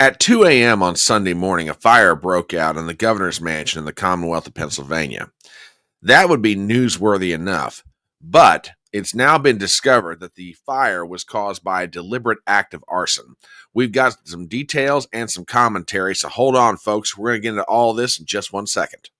At 2 a.m. on Sunday morning, a fire broke out in the governor's mansion in the Commonwealth of Pennsylvania. That would be newsworthy enough, but it's now been discovered that the fire was caused by a deliberate act of arson. We've got some details and some commentary, so hold on, folks. We're going to get into all this in just 1 second.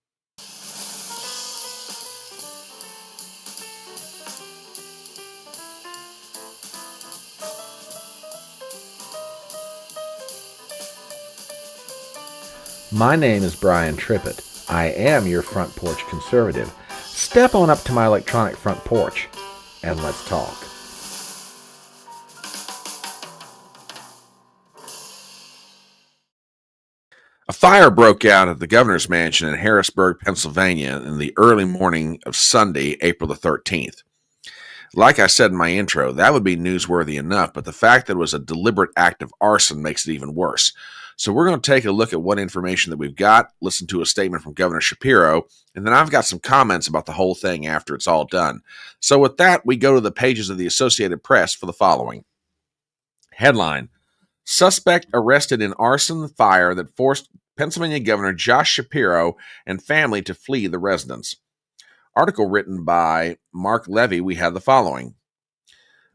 My name is Brian Trippett. I am your front porch conservative. Step on up to my electronic front porch and let's talk. A fire broke out at the governor's mansion in Harrisburg, Pennsylvania in the early morning of Sunday, April the 13th. Like I said in my intro, that would be newsworthy enough, but the fact that it was a deliberate act of arson makes it even worse. So we're going to take a look at what information that we've got, listen to a statement from Governor Shapiro, and then I've got some comments about the whole thing after it's all done. So with that, we go to the pages of the Associated Press for the following. Headline: Suspect arrested in arson fire that forced Pennsylvania Governor Josh Shapiro and family to flee the residence. Article written by Mark Levy, we have the following.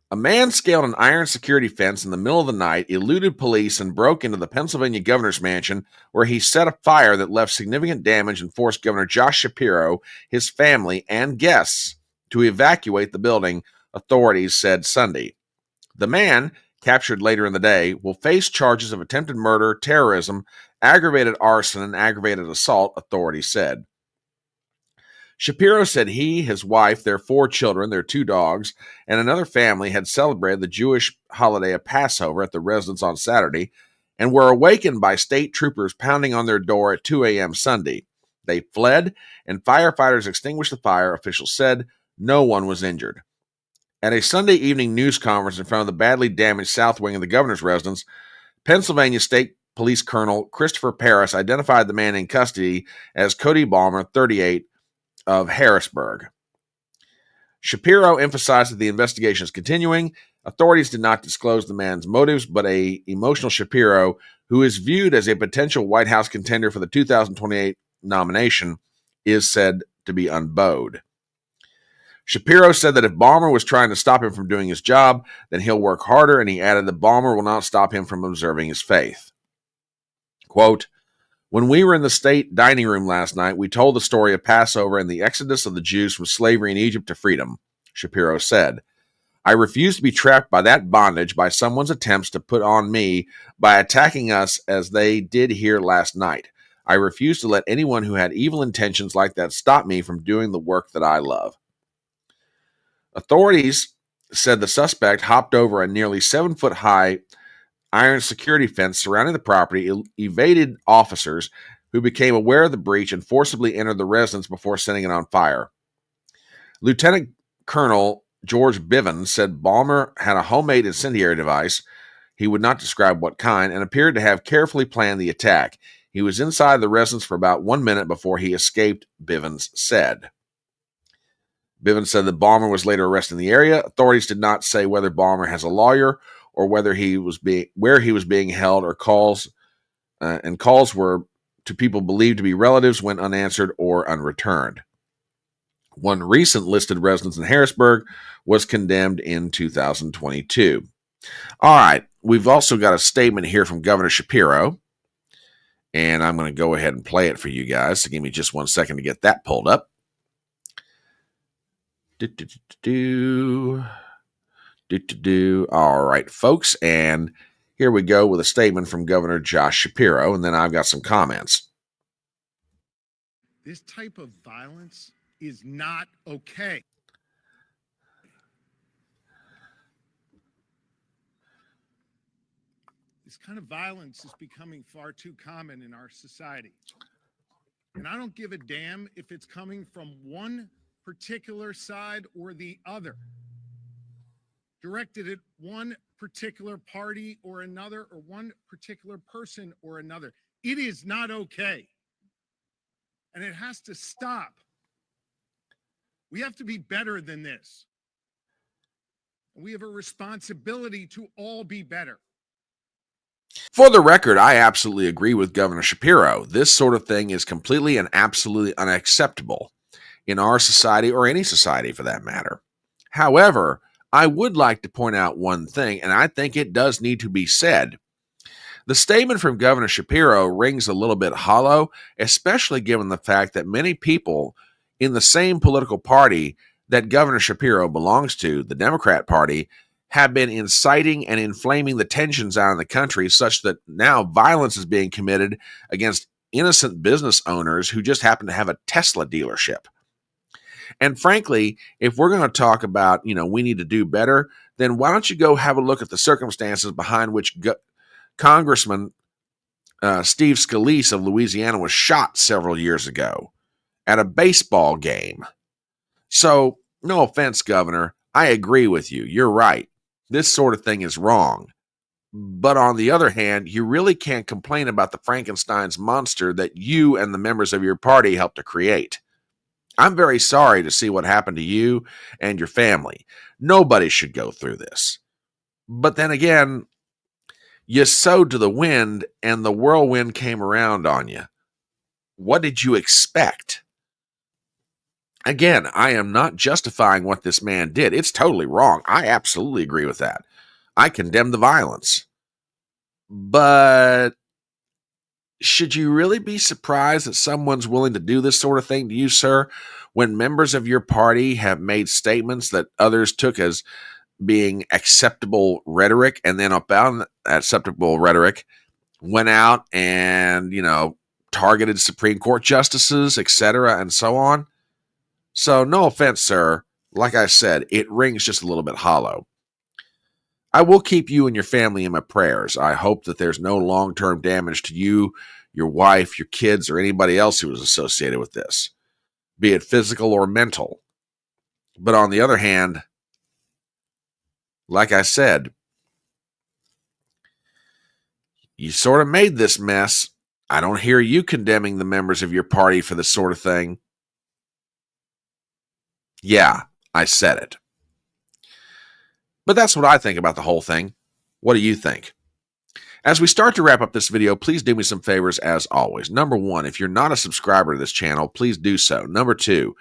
A man scaled an iron security fence in the middle of the night, eluded police, and broke into the Pennsylvania governor's mansion, where he set a fire that left significant damage and forced Governor Josh Shapiro, his family, and guests to evacuate the building, authorities said Sunday. The man, captured later in the day, will face charges of attempted murder, terrorism, aggravated arson, and aggravated assault, authorities said. Shapiro said he, his wife, their 4 children, their 2 dogs, and another family had celebrated the Jewish holiday of Passover at the residence on Saturday and were awakened by state troopers pounding on their door at 2 a.m. Sunday. They fled, and firefighters extinguished the fire, officials said. No one was injured. At a Sunday evening news conference in front of the badly damaged south wing of the governor's residence, Pennsylvania State Police Colonel Christopher Paris identified the man in custody as Cody Balmer, 38, of Harrisburg. Shapiro emphasized that the investigation is continuing. Authorities did not disclose the man's motives, but a emotional Shapiro, who is viewed as a potential White House contender for the 2028 nomination, is said to be unbowed. Shapiro said that if Balmer was trying to stop him from doing his job, then he'll work harder, and he added that Balmer will not stop him from observing his faith. Quote, when we were in the state dining room last night, we told the story of Passover and the exodus of the Jews from slavery in Egypt to freedom, Shapiro said. I refuse to be trapped by that bondage by someone's attempts to put on me by attacking us as they did here last night. I refuse to let anyone who had evil intentions like that stop me from doing the work that I love. Authorities said the suspect hopped over a nearly 7-foot-high iron security fence surrounding the property, evaded officers who became aware of the breach and forcibly entered the residence before setting it on fire. Lieutenant Colonel George Bivens said Balmer had a homemade incendiary device, he would not describe what kind, and appeared to have carefully planned the attack. He was inside the residence for about 1 minute before he escaped, Bivens said. Bivens said that Balmer was later arrested in the area. Authorities did not say whether Balmer has a lawyer or whether where he was being held, or calls were to people believed to be relatives went unanswered or unreturned. One recent listed residence in Harrisburg was condemned in 2022. All right, we've also got a statement here from Governor Shapiro, and I'm going to go ahead and play it for you guys. So give me just 1 second to get that pulled up. All right, folks, and here we go with a statement from Governor Josh Shapiro, and then I've got some comments. This type of violence is not okay. This kind of violence is becoming far too common in our society. And I don't give a damn if it's coming from one particular side or the other, directed at one particular party or another, or one particular person or another. It is not okay. And it has to stop. We have to be better than this. We have a responsibility to all be better. For the record, I absolutely agree with Governor Shapiro. This sort of thing is completely and absolutely unacceptable in our society, or any society for that matter. However, I would like to point out one thing, and I think it does need to be said. The statement from Governor Shapiro rings a little bit hollow, especially given the fact that many people in the same political party that Governor Shapiro belongs to, the Democrat Party, have been inciting and inflaming the tensions out in the country, such that now violence is being committed against innocent business owners who just happen to have a Tesla dealership. And frankly, if we're going to talk about, we need to do better, then why don't you go have a look at the circumstances behind which Congressman Steve Scalise of Louisiana was shot several years ago at a baseball game. So, no offense, Governor, I agree with you. You're right. This sort of thing is wrong. But on the other hand, you really can't complain about the Frankenstein's monster that you and the members of your party helped to create. I'm very sorry to see what happened to you and your family. Nobody should go through this. But then again, you sowed to the wind and the whirlwind came around on you. What did you expect? Again, I am not justifying what this man did. It's totally wrong. I absolutely agree with that. I condemn the violence. But should you really be surprised that someone's willing to do this sort of thing to you, sir, when members of your party have made statements that others took as being acceptable rhetoric, and then about acceptable rhetoric went out and, targeted Supreme Court justices, etc., and so on? So, no offense, sir. Like I said, it rings just a little bit hollow. I will keep you and your family in my prayers. I hope that there's no long-term damage to you, your wife, your kids, or anybody else who is associated with this, be it physical or mental. But on the other hand, like I said, you sort of made this mess. I don't hear you condemning the members of your party for this sort of thing. Yeah, I said it. But that's what I think about the whole thing. What do you think? As we start to wrap up this video, please do me some favors as always. Number one, if you're not a subscriber to this channel, please do so. Number two,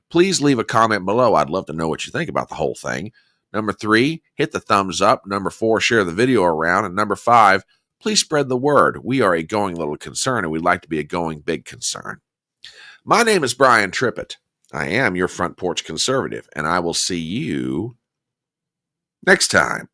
please leave a comment below. I'd love to know what you think about the whole thing. Number three, hit the thumbs up. Number four, share the video around. And number five, please spread the word. We are a going little concern, and we'd like to be a going big concern. My name is Brian Trippett. I am your front porch conservative, and I will see you next time.